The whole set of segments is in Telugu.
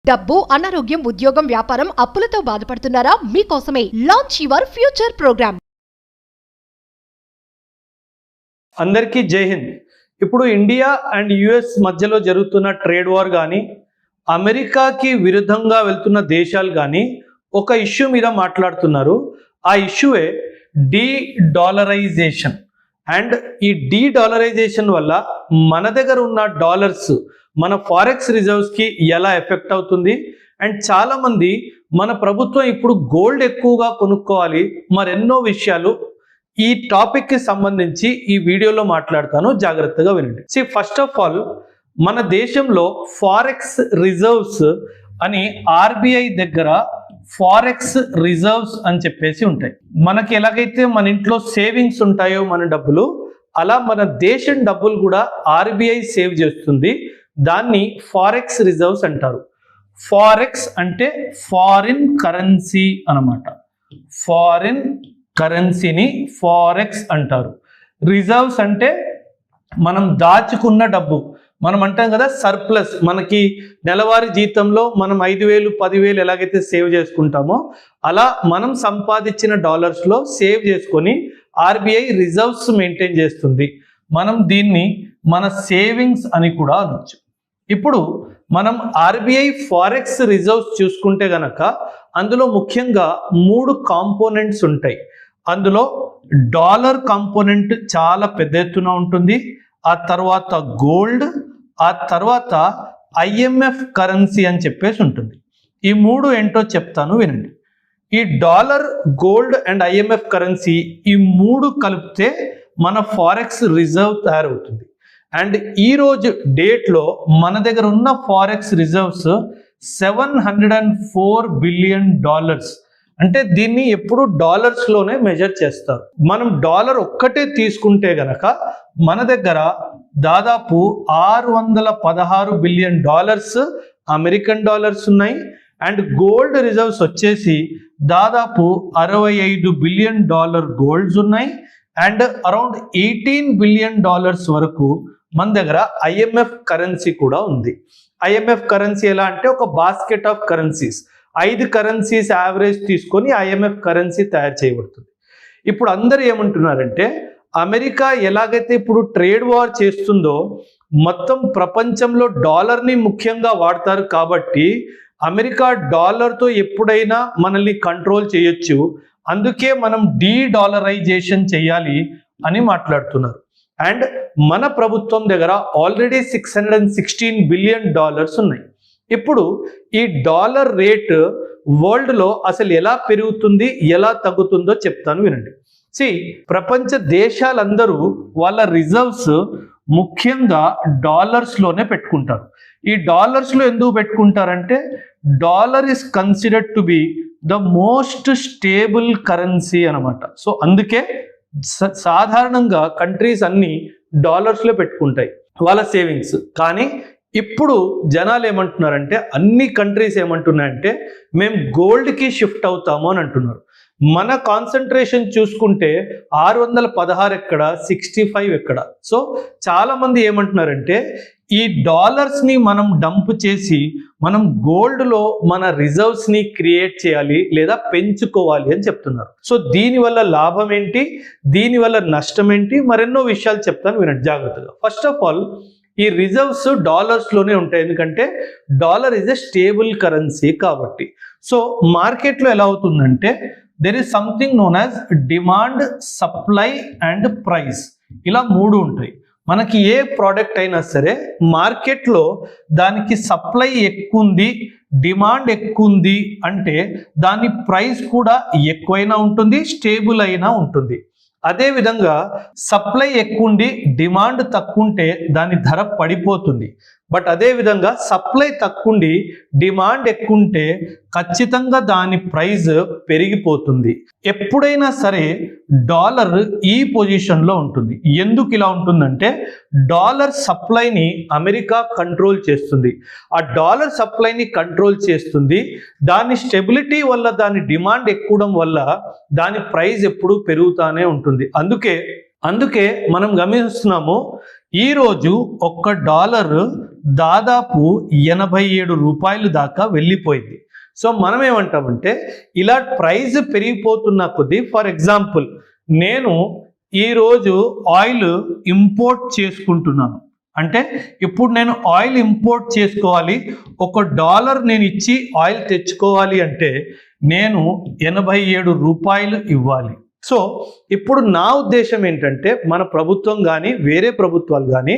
డబ్బు, అనారోగ్యం, ఉద్యోగం, వ్యాపారం, అప్పులతో బాధపడుతున్నారా? మీకోసమే లాంచ్ యువర్ ఫ్యూచర్ ప్రోగ్రామ్. అందరికీ జై హింద్. ఇప్పుడు ఇండియా అండ్ యుఎస్ మధ్యలో జరుగుతున్న ట్రేడ్ వార్ కానీ, అమెరికాకి విరుద్ధంగా వెళ్తున్న దేశాలు కానీ ఒక ఇష్యూ మీద మాట్లాడుతున్నారు. ఆ ఇష్యూయే డీ-డాలరైజేషన్. అండ్ ఈ డీ-డాలరైజేషన్ వల్ల మన దగ్గర ఉన్న డాలర్స్ మన ఫారెక్స్ రిజర్వ్స్కి ఎలా ఎఫెక్ట్ అవుతుంది. అండ్ చాలామంది మన ప్రభుత్వం ఇప్పుడు గోల్డ్ ఎక్కువగా కొనుక్కోవాలి, మరెన్నో విషయాలు ఈ టాపిక్కి సంబంధించి ఈ వీడియోలో మాట్లాడతాను, జాగ్రత్తగా వినండి. ఫస్ట్ ఆఫ్ ఆల్, మన దేశంలో ఫారెక్స్ రిజర్వ్స్ అని ఆర్బీఐ దగ్గర ఫారెక్స్ రిజర్వ్స్ అని చెప్పేసి ఉంటాయి. మనకి ఎలాగైతే మన ఇంట్లో సేవింగ్స్ ఉంటాయో మన డబ్బులు, అలా మన దేశం డబ్బులు కూడా ఆర్బీఐ సేవ్ చేస్తుంది. దాన్ని ఫారెక్స్ రిజర్వ్స్ అంటారు. ఫారెక్స్ అంటే ఫారిన్ కరెన్సీ అన్నమాట. ఫారిన్ కరెన్సీని ఫారెక్స్ అంటారు. రిజర్వ్స్ అంటే మనం దాచుకున్న డబ్బు. మనం అంటాం కదా సర్ప్లస్. మనకి నెలవారీ జీతంలో మనం 5,000 10,000 ఎలాగైతే సేవ్ చేసుకుంటామో అలా మనం సంపాదించిన డాలర్స్లో సేవ్ చేసుకొని ఆర్బీఐ రిజర్వ్స్ మెయింటైన్ చేస్తుంది. మనం దీన్ని మన సేవింగ్స్ అని కూడా అనొచ్చు. ఇప్పుడు మనం ఆర్బీఐ ఫారెక్స్ రిజర్వ్స్ చూసుకుంటే గనక అందులో ముఖ్యంగా 3 కాంపోనెంట్స్ ఉంటాయి. అందులో డాలర్ కాంపోనెంట్ చాలా పెద్ద ఎత్తున ఉంటుంది. ఆ తర్వాత గోల్డ్, ఆ తర్వాత ఐఎంఎఫ్ కరెన్సీ అని చెప్పేసి ఉంటుంది. ఈ 3 ఏంటో చెప్తాను, వినండి. ఈ dollar, gold and IMF currency, ఈ 3 కలిపితే మన ఫారెక్స్ రిజర్వ్ తయారవుతుంది. అండ్ ఈరోజు డేట్లో మన దగ్గర ఉన్న ఫారెక్స్ రిజర్వ్స్ $704 బిలియన్. అంటే దీన్ని ఎప్పుడు డాలర్స్లోనే మెజర్ చేస్తారు. మనం డాలర్ ఒక్కటే తీసుకుంటే గనక మన దగ్గర దాదాపు $616 బిలియన్ అమెరికన్ డాలర్స్ ఉన్నాయి. అండ్ గోల్డ్ రిజర్వ్స్ వచ్చేసి దాదాపు $65 బిలియన్ గోల్డ్స్ ఉన్నాయి. అండ్ అరౌండ్ $18 బిలియన్ వరకు మన దగ్గర ఐఎంఎఫ్ కరెన్సీ కూడా ఉంది. ఐఎంఎఫ్ కరెన్సీ ఎలా అంటే ఒక basket of currencies, 5 currencies average తీసుకొని ఐఎంఎఫ్ కరెన్సీ తయారు చేయబడుతుంది. ఇప్పుడు అందరూ ఏమంటున్నారంటే అమెరికా ఎలాగైతే ఇప్పుడు ట్రేడ్ వార్ చేస్తుందో మొత్తం ప్రపంచంలో డాలర్ని ముఖ్యంగా వాడతారు కాబట్టి అమెరికా డాలర్తో ఎప్పుడైనా మనల్ని కంట్రోల్ చేయొచ్చు, అందుకే మనం డీ-డాలరైజేషన్ చేయాలి అని మాట్లాడుతున్నారు. అండ్ మన ప్రభుత్వం దగ్గర ఆల్రెడీ $616 బిలియన్ ఉన్నాయి. ఇప్పుడు ఈ డాలర్ రేట్ వరల్డ్లో అసలు ఎలా పెరుగుతుంది, ఎలా తగ్గుతుందో చెప్తాను, వినండి. ప్రపంచ దేశాలందరూ వాళ్ళ రిజర్వ్స్ ముఖ్యంగా డాలర్స్లోనే పెట్టుకుంటారు. ఈ డాలర్స్లో ఎందుకు పెట్టుకుంటారంటే dollar is considered to be the most stable currency అనమాట. సో అందుకే సాధారణంగా కంట్రీస్ అన్ని డాలర్స్లో పెట్టుకుంటాయి వాళ్ళ సేవింగ్స్. కానీ ఇప్పుడు జనాలు ఏమంటున్నారంటే, అన్ని కంట్రీస్ ఏమంటున్నాయంటే మేము గోల్డ్కి షిఫ్ట్ అవుతాము అని అంటున్నారు. మన కాన్సన్ట్రేషన్ చూసుకుంటే 616 ఎక్కడ, 65 ఎక్కడ. సో చాలామంది ఏమంటున్నారంటే ఈ డాలర్స్ని మనం డంప్ చేసి మనం గోల్డ్లో మన రిజర్వ్స్ని క్రియేట్ చేయాలి లేదా పెంచుకోవాలి అని చెప్తున్నారు. సో దీనివల్ల లాభం ఏంటి, దీనివల్ల నష్టం ఏంటి, మరెన్నో విషయాలు చెప్తాను, వినండి జాగ్రత్తగా. ఫస్ట్ ఆఫ్ ఆల్, ఈ రిజర్వ్స్ డాలర్స్లోనే ఉంటాయి, ఎందుకంటే dollar is a stable currency కాబట్టి. సో మార్కెట్లో ఎలా అవుతుందంటే there is something known as demand, supply and price. ఇలా 3 ఉంటాయి. మనకి ఏ ప్రోడక్ట్ అయినా సరే మార్కెట్లో దానికి సప్లై ఎక్కువ ఉంది, డిమాండ్ ఎక్కువ ఉంది అంటే దాని ప్రైస్ కూడా ఎక్కువైనా ఉంటుంది, స్టేబుల్ అయినా ఉంటుంది. అదేవిధంగా సప్లై ఎక్కువ ఉండి డిమాండ్ తక్కువ ఉంటే దాని ధర పడిపోతుంది. బట్ అదేవిధంగా సప్లై తక్కువ ఉండి డిమాండ్ ఎక్కువ ఉంటే ఖచ్చితంగా దాని ప్రైస్ పెరిగిపోతుంది. ఎప్పుడైనా సరే డాలర్ ఈ పొజిషన్లో ఉంటుంది. ఎందుకు ఇలా ఉంటుందంటే డాలర్ సప్లైని అమెరికా కంట్రోల్ చేస్తుంది. ఆ డాలర్ సప్లైని కంట్రోల్ చేస్తుంది. దాని స్టెబిలిటీ వల్ల, దాని డిమాండ్ ఎక్కువడం వల్ల దాని ప్రైస్ ఎప్పుడూ పెరుగుతూనే ఉంటుంది. అందుకే మనం గమనిస్తున్నాము ఈరోజు $1 దాదాపు 87 రూపాయలు దాకా వెళ్ళిపోయింది. సో మనం ఏమంటామంటే ఇలా ప్రైస్ పెరిగిపోతున్న కొద్దీ, ఫర్ ఎగ్జాంపుల్ నేను ఈరోజు ఆయిల్ ఇంపోర్ట్ చేసుకుంటున్నాను. అంటే ఇప్పుడు నేను ఆయిల్ ఇంపోర్ట్ చేసుకోవాలి, $1 నేను ఇచ్చి ఆయిల్ తెచ్చుకోవాలి అంటే నేను 87 రూపాయలు ఇవ్వాలి. సో ఇప్పుడు నా ఉద్దేశం ఏంటంటే, మన ప్రభుత్వం కానీ వేరే ప్రభుత్వాలు కానీ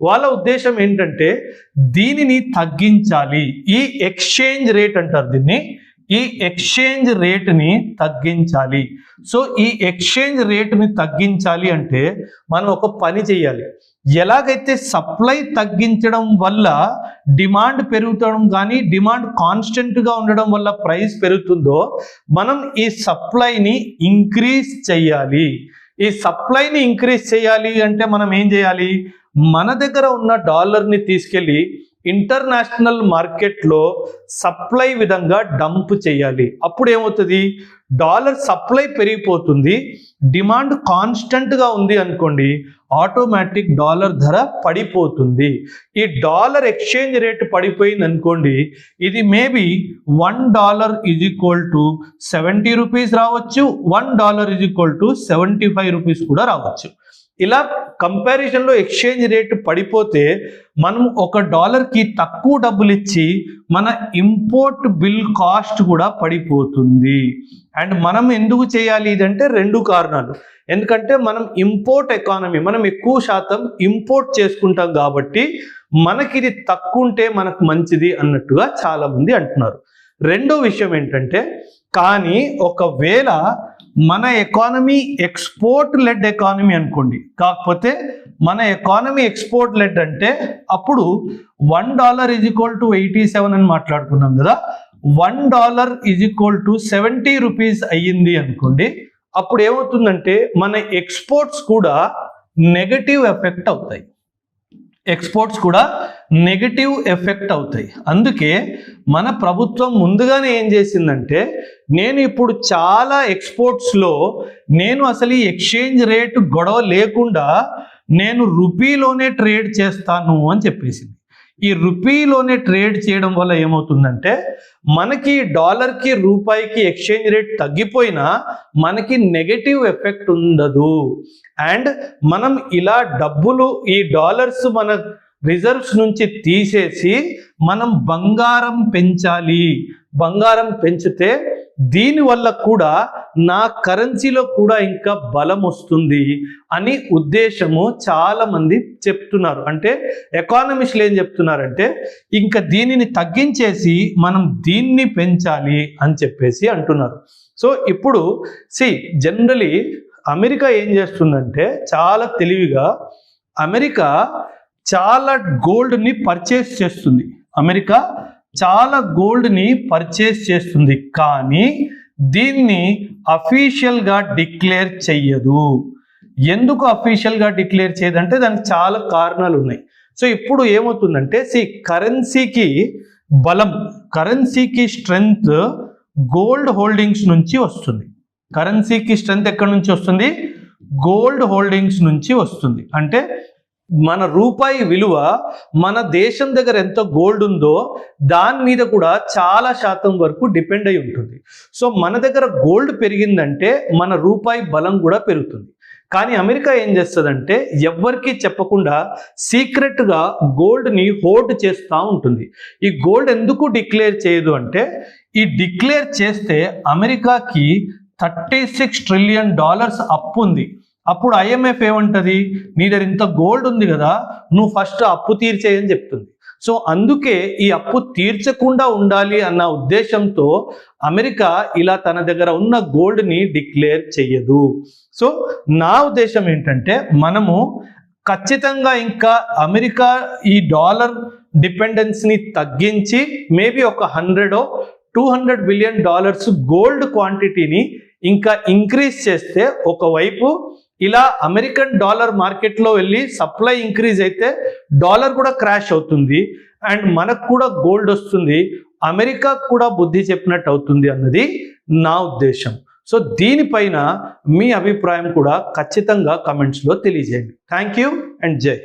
వాళ్ళ ఉద్దేశం ఏంటంటే దీనిని తగ్గించాలి. ఈ ఎక్స్చేంజ్ రేట్ అంటారు దీన్ని, ఈ ఎక్స్చేంజ్ రేట్ని తగ్గించాలి. సో ఈ ఎక్స్చేంజ్ రేట్ని తగ్గించాలి అంటే మనం ఒక పని చేయాలి. ఎలాగైతే సప్లై తగ్గించడం వల్ల డిమాండ్ పెరుగుతడం కానీ డిమాండ్ కాన్స్టెంట్గా ఉండడం వల్ల ప్రైస్ పెరుగుతుందో, మనం ఈ సప్లైని ఇంక్రీజ్ చేయాలి. ఈ సప్లైని ఇంక్రీజ్ చేయాలి అంటే మనం ఏం చేయాలి? మన దగ్గర ఉన్న డాలర్ని తీసుకెళ్ళి ఇంటర్నేషనల్ మార్కెట్లో సప్లై విధంగా డంప్ చేయాలి. అప్పుడు ఏమవుతుంది? డాలర్ సప్లై పెరిగిపోతుంది, డిమాండ్ కాన్స్టెంట్గా ఉంది అనుకోండి, ఆటోమేటిక్ డాలర్ ధర పడిపోతుంది. ఈ డాలర్ ఎక్స్చేంజ్ రేట్ పడిపోయింది అనుకోండి, ఇది మేబీ $1 = 70 రూపీస్ రావచ్చు, $1 = 75 రూపీస్ కూడా రావచ్చు. ఇలా కంపారిజన్లో ఎక్స్చేంజ్ రేట్ పడిపోతే మనం $1కి తక్కువ డబ్బులు ఇచ్చి మన ఇంపోర్ట్ బిల్ కాస్ట్ కూడా పడిపోతుంది. అండ్ మనం ఎందుకు చేయాలి ఇదంటే 2 కారణాలు. ఎందుకంటే మనం ఇంపోర్ట్ ఎకానమీ, మనం ఎక్కువ శాతం ఇంపోర్ట్ చేసుకుంటాం కాబట్టి మనకి ఇది తక్కువ ఉంటే మనకు మంచిది అన్నట్టుగా చాలా మంది అంటున్నారు. రెండో విషయం ఏంటంటే, కానీ ఒకవేళ మన ఎకానమీ ఎక్స్పోర్ట్ లెడ్ ఎకానమీ అనుకోండి, కాకపోతే మన ఎకానమీ ఎక్స్పోర్ట్ లెడ్ అంటే అప్పుడు $1 = 87 అని మాట్లాడుకున్నాం కదా, $1 = 70 రూపీస్ అయ్యింది అనుకోండి, అప్పుడు ఏమవుతుందంటే మన ఎక్స్పోర్ట్స్ కూడా నెగటివ్ ఎఫెక్ట్ అవుతాయి. ఎక్స్పోర్ట్స్ కూడా నెగటివ్ ఎఫెక్ట్ అవుతాయి. అందుకే మన ప్రభుత్వం ముందుగానే ఏం చేసిందంటే, నేను ఇప్పుడు చాలా ఎక్స్పోర్ట్స్లో నేను అసలు ఈ ఎక్స్చేంజ్ రేట్ గొడవ లేకుండా నేను రూపీలోనే ట్రేడ్ చేస్తాను అని చెప్పేసింది. ఈ రూపీలోనే ట్రేడ్ చేయడం వల్ల ఏమవుతుందంటే, మనకి డాలర్కి రూపాయికి ఎక్స్చేంజ్ రేట్ తగ్గిపోయినా మనకి నెగటివ్ ఎఫెక్ట్ ఉండదు. అండ్ మనం ఇలా డబ్బులు, ఈ డాలర్స్ మన రిజర్వ్స్ నుంచి తీసేసి మనం బంగారం పెంచాలి. బంగారం పెంచితే దీనివల్ల కూడా నా కరెన్సీలో కూడా ఇంకా బలం వస్తుంది అని ఉద్దేశము చాలా మంది చెప్తున్నారు. అంటే ఎకానమిస్టులు ఏం చెప్తున్నారంటే, ఇంకా దీనిని తగ్గించేసి మనం దీన్ని పెంచాలి అని చెప్పేసి అంటున్నారు. సో ఇప్పుడు జనరలీ అమెరికా ఏం చేస్తుందంటే, చాలా తెలివిగా అమెరికా చాలా గోల్డ్ని పర్చేస్ చేస్తుంది. అమెరికా చాలా గోల్డ్ని పర్చేస్ చేస్తుంది, కానీ దీన్ని అఫీషియల్గా డిక్లేర్ చెయ్యదు. ఎందుకు అఫీషియల్గా డిక్లేర్ చేయదంటే దానికి చాలా కారణాలు ఉన్నాయి. సో ఇప్పుడు ఏమవుతుందంటే, కరెన్సీకి బలం, కరెన్సీకి స్ట్రెంగ్త్ గోల్డ్ హోల్డింగ్స్ నుంచి వస్తుంది. కరెన్సీకి స్ట్రెంగ్త్ ఎక్కడి నుంచి వస్తుంది? గోల్డ్ హోల్డింగ్స్ నుంచి వస్తుంది. అంటే మన రూపాయి విలువ, మన దేశం దగ్గర ఎంత గోల్డ్ ఉందో దాని మీద కూడా చాలా శాతం వరకు డిపెండ్ అయి ఉంటుంది. సో మన దగ్గర గోల్డ్ పెరిగిందంటే మన రూపాయి బలం కూడా పెరుగుతుంది. కానీ అమెరికా ఏం చేస్తుందంటే, ఎవ్వరికీ చెప్పకుండా సీక్రెట్గా గోల్డ్ని హోల్డ్ చేస్తూ ఉంటుంది. ఈ గోల్డ్ ఎందుకు డిక్లేర్ చేయదు అంటే, ఈ డిక్లేర్ చేస్తే అమెరికాకి $36 ట్రిలియన్ అప్పు ఉంది. అప్పుడు IMF ఏమంటది, నీ దగ్గర ఇంత గోల్డ్ ఉంది కదా, నువ్వు ఫస్ట్ అప్పు తీర్చేయని చెప్తుంది. సో అందుకే ఈ అప్పు తీర్చకుండా ఉండాలి అన్న ఉద్దేశంతో అమెరికా ఇలా తన దగ్గర ఉన్న గోల్డ్ని డిక్లేర్ చెయ్యదు. సో నా ఉద్దేశం ఏంటంటే, మనము ఖచ్చితంగా ఇంకా అమెరికా ఈ డాలర్ డిపెండెన్స్ని తగ్గించి మేబీ ఒక $100-200 బిలియన్ గోల్డ్ క్వాంటిటీని ఇంకా ఇంక్రీజ్ చేస్తే, ఒకవైపు ఇలా అమెరికన్ డాలర్ మార్కెట్లో వెళ్ళి సప్లై ఇంక్రీజ్ అయితే డాలర్ కూడా క్రాష్ అవుతుంది అండ్ మనకు కూడా గోల్డ్ వస్తుంది, అమెరికా కూడా బుద్ధి చెప్పినట్టు అవుతుంది అన్నది నా ఉద్దేశం. సో దీనిపైన మీ అభిప్రాయం కూడా ఖచ్చితంగా కమెంట్స్లో తెలియజేయండి. థ్యాంక్ యూ అండ్ జై.